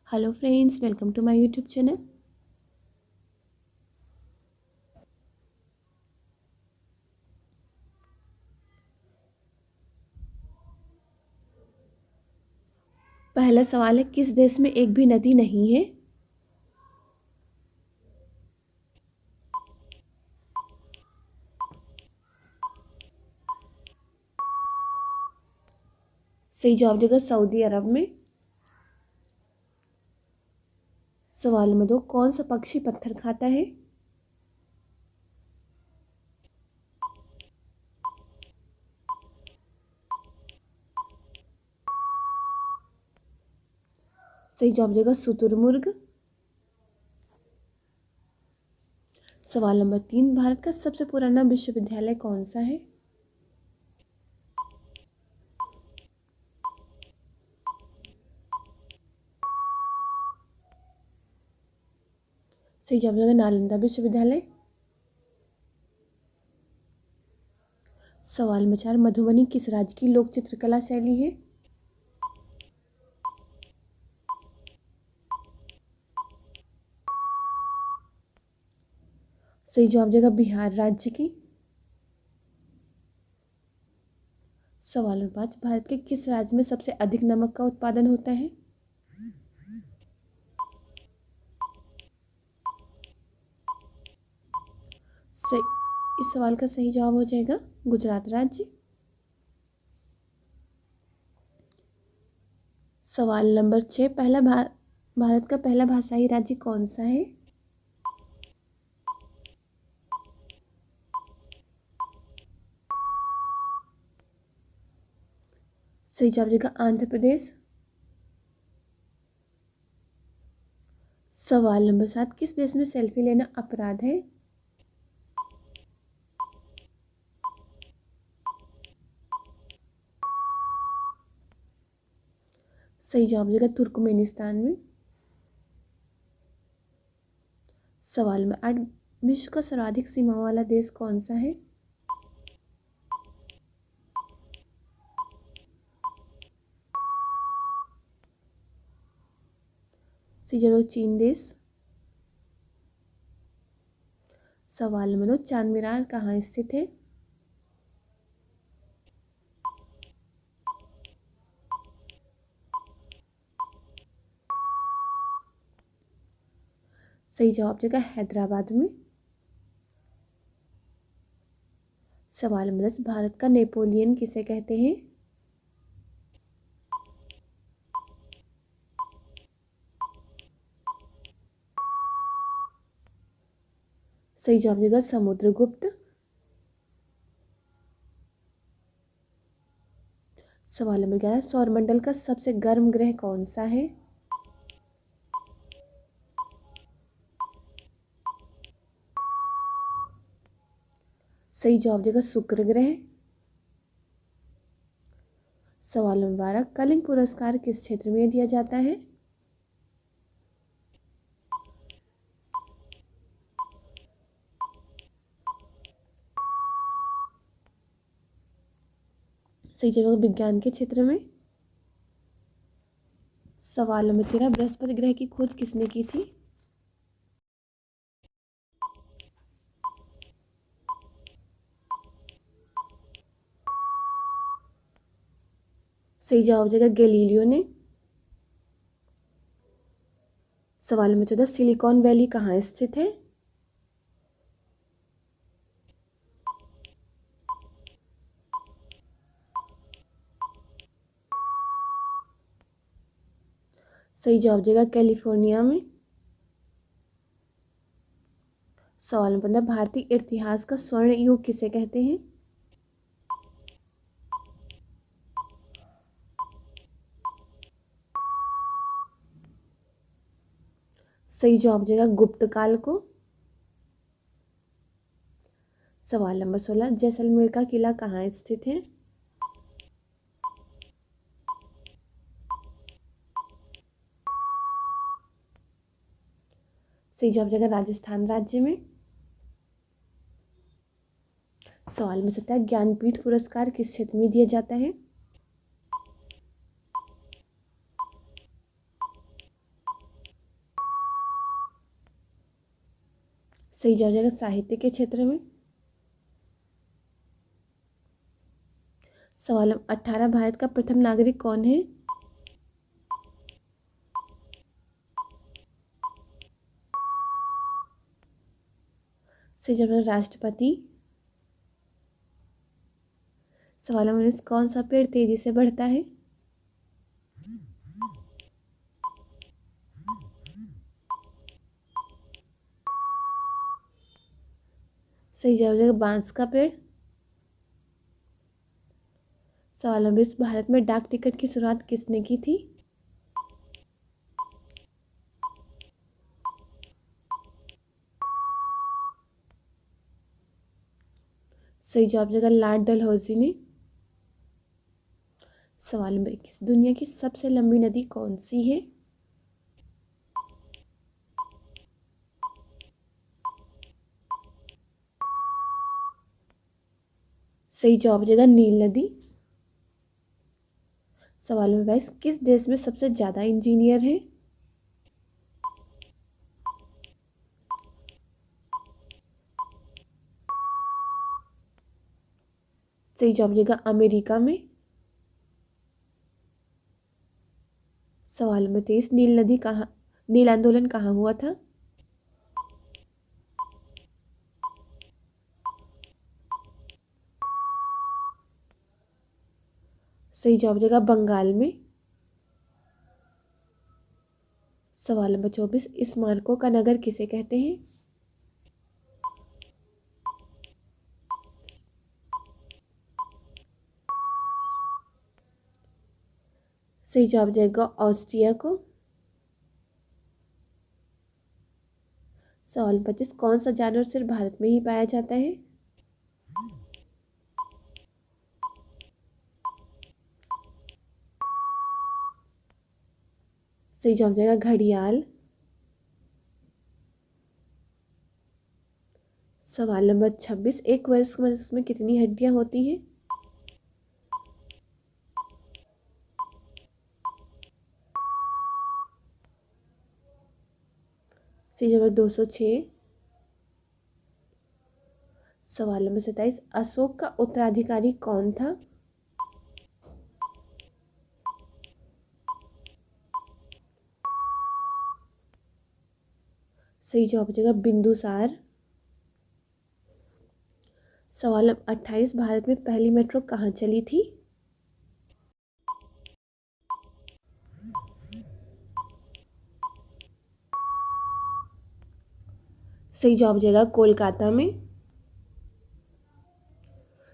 Hello friends, welcome to my YouTube channel. पहला सवाल है, किस देश में एक भी नदी नहीं है? सही जवाब देगा सऊदी अरब में। सवाल नंबर 2, कौन सा पक्षी पत्थर खाता है? सही जवाब देगा शुतुरमुर्ग। सवाल नंबर 3, भारत का सबसे पुराना विश्वविद्यालय कौन सा है? सही जवाब देगा नालंदा विश्वविद्यालय। सवाल नंबर 4, मधुबनी किस राज्य की लोक चित्रकला शैली है? सही जवाब देगा बिहार राज्य की। सवाल नंबर 5, भारत के किस राज्य में सबसे अधिक नमक का उत्पादन होता है? सही इस सवाल का सही जवाब हो जाएगा गुजरात राज्य। सवाल नंबर 6, भारत का पहला भाषाई राज्य कौन सा है? सही जवाब देगा आंध्र प्रदेश। सवाल नंबर 7, किस देश में सेल्फी लेना अपराध है? सही जवाब देगा तुर्कमेनिस्तान में। सवाल नंबर 8, विश्व का सर्वाधिक सीमाओं वाला देश कौन सा है? सही जवाब चीन देश। सवाल नंबर 9, चांद मीनार कहाँ स्थित है? सही जवाब देगा हैदराबाद में। सवाल नंबर 10, भारत का नेपोलियन किसे कहते हैं? सही जवाब देगा समुद्रगुप्त। सवाल नंबर 11, सौरमंडल का सबसे गर्म ग्रह कौन सा है? सही जवाब देगा शुक्र ग्रह। सवाल नंबर 12, कलिंग पुरस्कार किस क्षेत्र में दिया जाता है? सही जवाब विज्ञान के क्षेत्र में। सवाल नंबर 13, बृहस्पति ग्रह की खोज किसने की थी? सही जवाब हो जाएगा गैलीलियो ने। सवाल नंबर 14, सिलिकॉन वैली कहाँ स्थित है? सही जवाब हो जाएगा कैलिफोर्निया में। सवाल नंबर 15, भारतीय इतिहास का स्वर्ण युग किसे कहते हैं? सही जवाब हो जाएगा गुप्त काल को। सवाल नंबर 16, जैसलमेर का किला कहाँ स्थित है? सही जवाब हो जाएगा राजस्थान राज्य में। सवाल में 17, ज्ञानपीठ पुरस्कार किस क्षेत्र में दिया जाता है? सही जवाब हो जाएगा साहित्य के क्षेत्र में। सवाल नंबर 18, भारत का प्रथम नागरिक कौन है? सही जवाब है राष्ट्रपति। सवाल नंबर 19, कौन सा पेड़ तेजी से बढ़ता है? सही जवाब हो जाएगा बांस का पेड़। सवाल नंबर 20, भारत में डाक टिकट की शुरुआत किसने की थी? सही जवाब हो जाएगा लॉर्ड डलहौजी ने। सवाल नंबर 21, दुनिया की सबसे लंबी नदी कौन सी है? सही जवाब हो जाएगा नील नदी। सवाल नंबर 22, किस देश में सबसे ज़्यादा इंजीनियर हैं? सही जवाब हो जाएगा अमेरिका में। सवाल नंबर 23, नील आंदोलन कहाँ हुआ था? सही जवाब हो जाएगा बंगाल में। सवाल नंबर 24, स्मारकों का नगर किसे कहते हैं? सही जवाब हो जाएगा ऑस्ट्रिया को। सवाल नंबर 25, कौन सा जानवर सिर्फ भारत में ही पाया जाता है? सही जवाब हो जाएगा घड़ियाल। सवाल नंबर 26, एक वयस्क मनुष्य में कितनी हड्डियां होती हैं? सही जवाब 206। सवाल नंबर 27, अशोक का उत्तराधिकारी कौन था? सही जवाब हो जाएगा बिंदुसार। सवाल नंबर 28, भारत में पहली मेट्रो कहाँ चली थी? सही जवाब हो जाएगा कोलकाता में।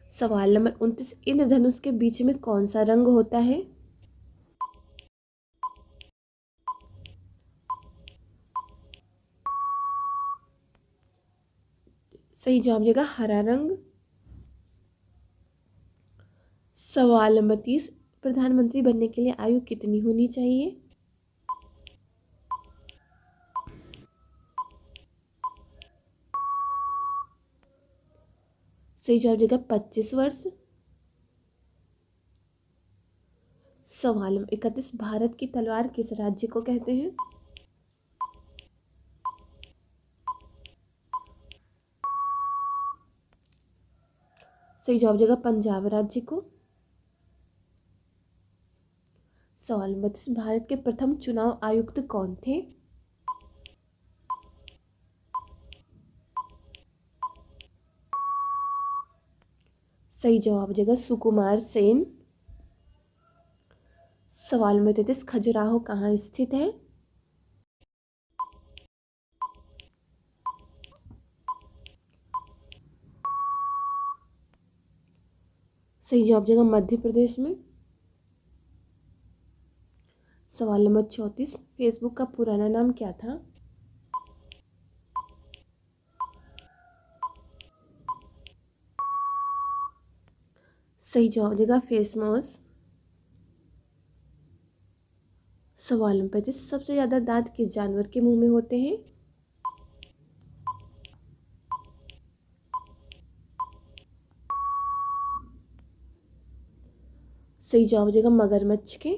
सवाल नंबर 29, इंद्रधनुष के बीच में कौन सा रंग होता है? सही जवाब हो जाएगा हरा रंग। सवाल नंबर 30, प्रधानमंत्री बनने के लिए आयु कितनी होनी चाहिए? सही जवाब हो जाएगा 25 वर्ष। सवाल नंबर 31, भारत की तलवार किस राज्य को कहते हैं? सही जवाब हो जाएगा पंजाब राज्य को। सवाल नंबर 32, भारत के प्रथम चुनाव आयुक्त कौन थे? सही जवाब हो जाएगा सुकुमार सेन। सवाल नंबर 33, खजुराहो कहाँ स्थित है? सही जवाब हो जाएगा मध्य प्रदेश में। सवाल नंबर 34, फेसबुक का पुराना नाम क्या था? सही जवाब हो जाएगा फेसमॉस। सवाल नंबर 35, सबसे ज़्यादा दांत किस जानवर के मुंह में होते हैं? सही जवाब हो जाएगा मगरमच्छ के।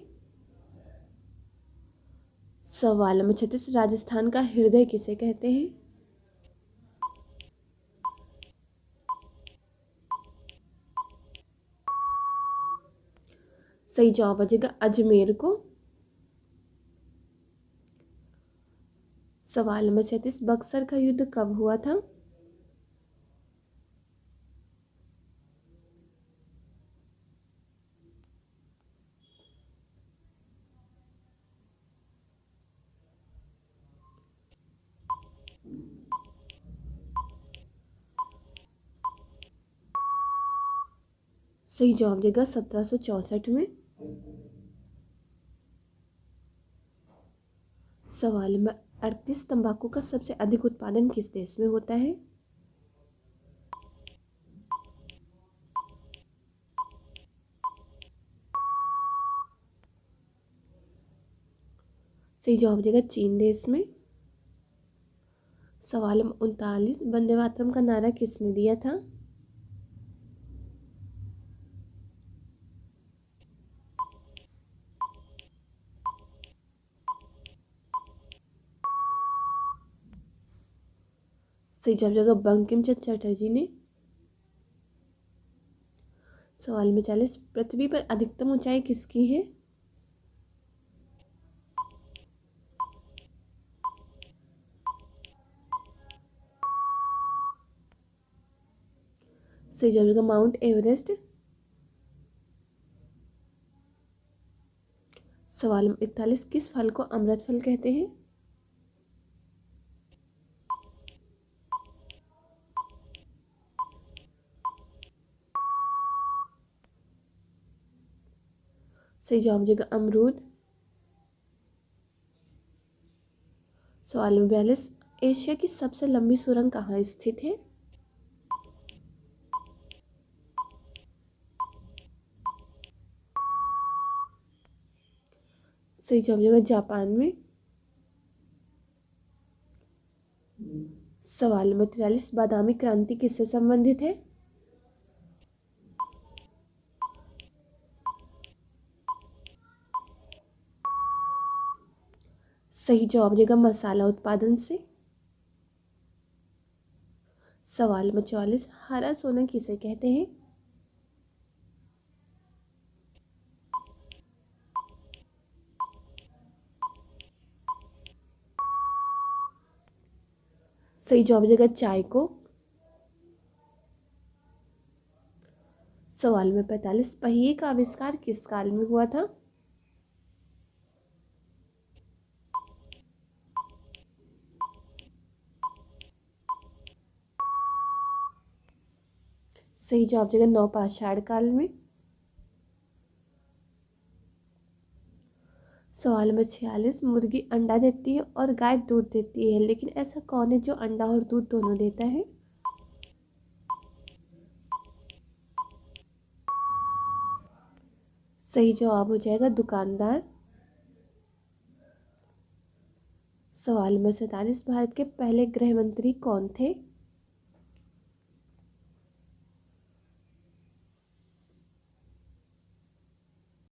सवाल नंबर 36, राजस्थान का हृदय किसे कहते हैं? सही जवाब हो जाएगा अजमेर को। सवाल नंबर 37, बक्सर का युद्ध कब हुआ था? सही जवाब देगा 1764 में। सवाल नंबर 38, तंबाकू का सबसे अधिक उत्पादन किस देश में होता है? सही जवाब देगा चीन देश में। सवाल नंबर 39, वंदे मातरम का नारा किसने दिया था? सही जवाब देगा बंकिम चंद्र चटर्जी ने। सवाल नंबर 40, पृथ्वी पर अधिकतम ऊंचाई किसकी है? सही जवाब देगा माउंट एवरेस्ट। सवाल नंबर 41, किस फल को अमृत फल कहते हैं? सही जवाब देगा अमरूद। सवाल नंबर 42, एशिया की सबसे लंबी सुरंग कहाँ स्थित है? सही जवाब देगा जापान में। सवाल नंबर 43, बादामी क्रांति किससे संबंधित है? सही जवाब देगा मसाला उत्पादन से। सवाल नंबर 44, हरा सोना किसे कहते हैं? सही जवाब देगा चाय को। सवाल नंबर 45, पहिए का आविष्कार किस काल में हुआ था? सही जवाब देगा नवपाषाण काल में। सवाल नंबर 46, मुर्गी अंडा देती है और गाय दूध देती है, लेकिन ऐसा कौन है जो अंडा और दूध दोनों देता है? सही जवाब हो जाएगा दुकानदार। सवाल नंबर 47, भारत के पहले गृह मंत्री कौन थे?